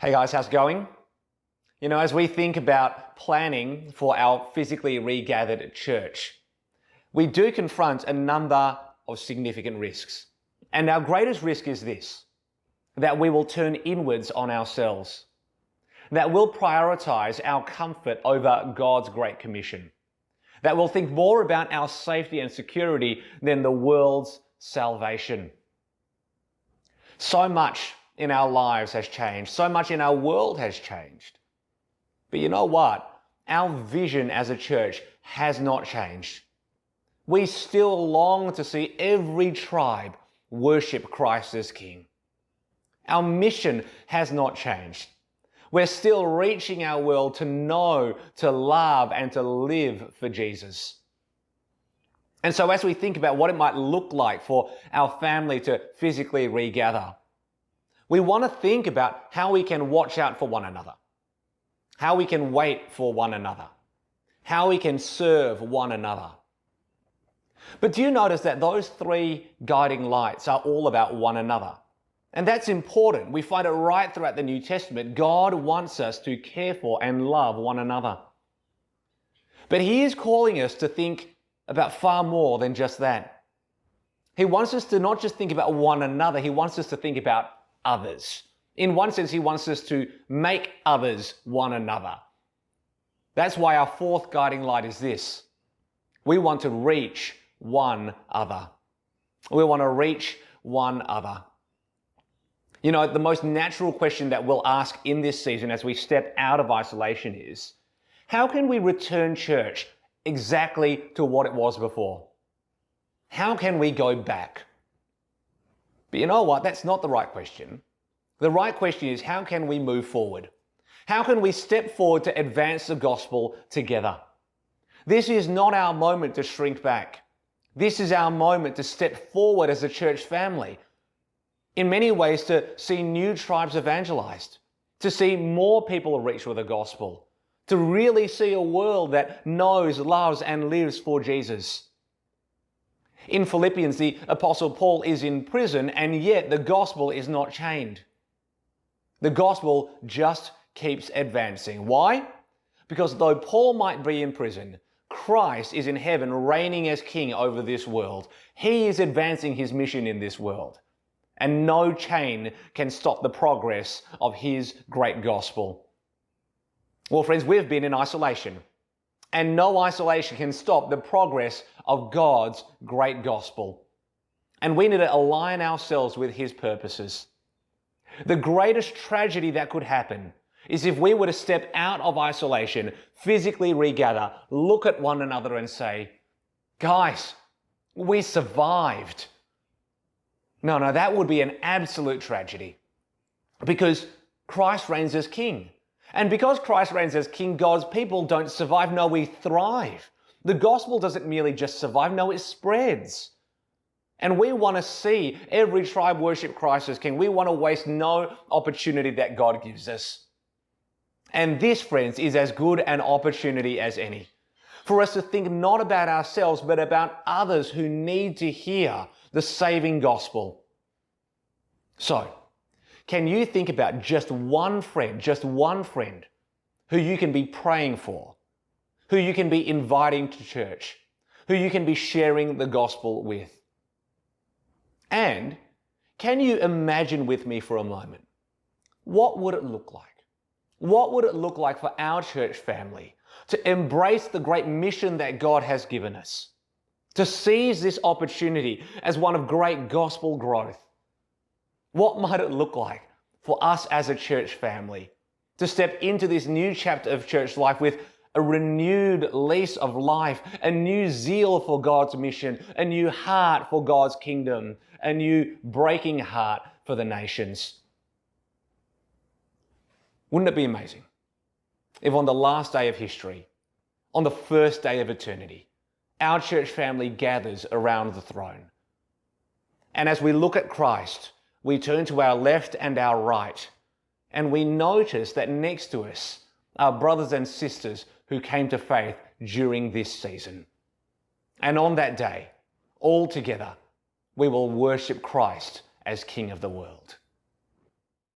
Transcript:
Hey guys, how's it going? As we think about planning for our physically regathered church, we do confront a number of significant risks. And our greatest risk is this, that we will turn inwards on ourselves, that we'll prioritize our comfort over God's Great Commission, that we'll think more about our safety and security than the world's salvation. So much in our lives has changed. So much in our world has changed. But you know what? Our vision as a church has not changed. We still long to see every tribe worship Christ as King. Our mission has not changed. We're still reaching our world to know, to love, and to live for Jesus. And so as we think about what it might look like for our family to physically regather, we want to think about how we can watch out for one another, how we can wait for one another, how we can serve one another. But do you notice that those three guiding lights are all about one another? And that's important. We find it right throughout the New Testament. God wants us to care for and love one another. But He is calling us to think about far more than just that. He wants us to not just think about one another, He wants us to think about others. In one sense, He wants us to make others one another. That's why our fourth guiding light is this. We want to reach one other. We want to reach one other. The most natural question that we'll ask in this season as we step out of isolation is, how can we return church exactly to what it was before? How can we go back? But you know what? That's not the right question. The right question is, how can we move forward? How can we step forward to advance the gospel together? This is not our moment to shrink back. This is our moment to step forward as a church family. In many ways, to see new tribes evangelized, to see more people reached with the gospel, to really see a world that knows, loves, and lives for Jesus. In Philippians, the Apostle Paul is in prison, and yet the gospel is not chained. The gospel just keeps advancing. Why? Because though Paul might be in prison, Christ is in heaven reigning as King over this world. He is advancing His mission in this world. And no chain can stop the progress of His great gospel. Well, friends, we've been in isolation. And no isolation can stop the progress of God's great gospel. And we need to align ourselves with His purposes. The greatest tragedy that could happen is if we were to step out of isolation, physically regather, look at one another and say, guys, we survived. No, that would be an absolute tragedy. Because Christ reigns as King. And because Christ reigns as King, God's people don't survive, no, we thrive. The gospel doesn't merely just survive, no, it spreads. And we want to see every tribe worship Christ as King. We want to waste no opportunity that God gives us. And this, friends, is as good an opportunity as any. For us to think not about ourselves, but about others who need to hear the saving gospel. So, can you think about just one friend who you can be praying for, who you can be inviting to church, who you can be sharing the gospel with? And can you imagine with me for a moment, what would it look like? What would it look like for our church family to embrace the great mission that God has given us, to seize this opportunity as one of great gospel growth? What might it look like for us as a church family to step into this new chapter of church life with a renewed lease of life, a new zeal for God's mission, a new heart for God's kingdom, a new breaking heart for the nations? Wouldn't it be amazing if on the last day of history, on the first day of eternity, our church family gathers around the throne? And as we look at Christ, we turn to our left and our right, and we notice that next to us are brothers and sisters who came to faith during this season. And on that day, all together, we will worship Christ as King of the world.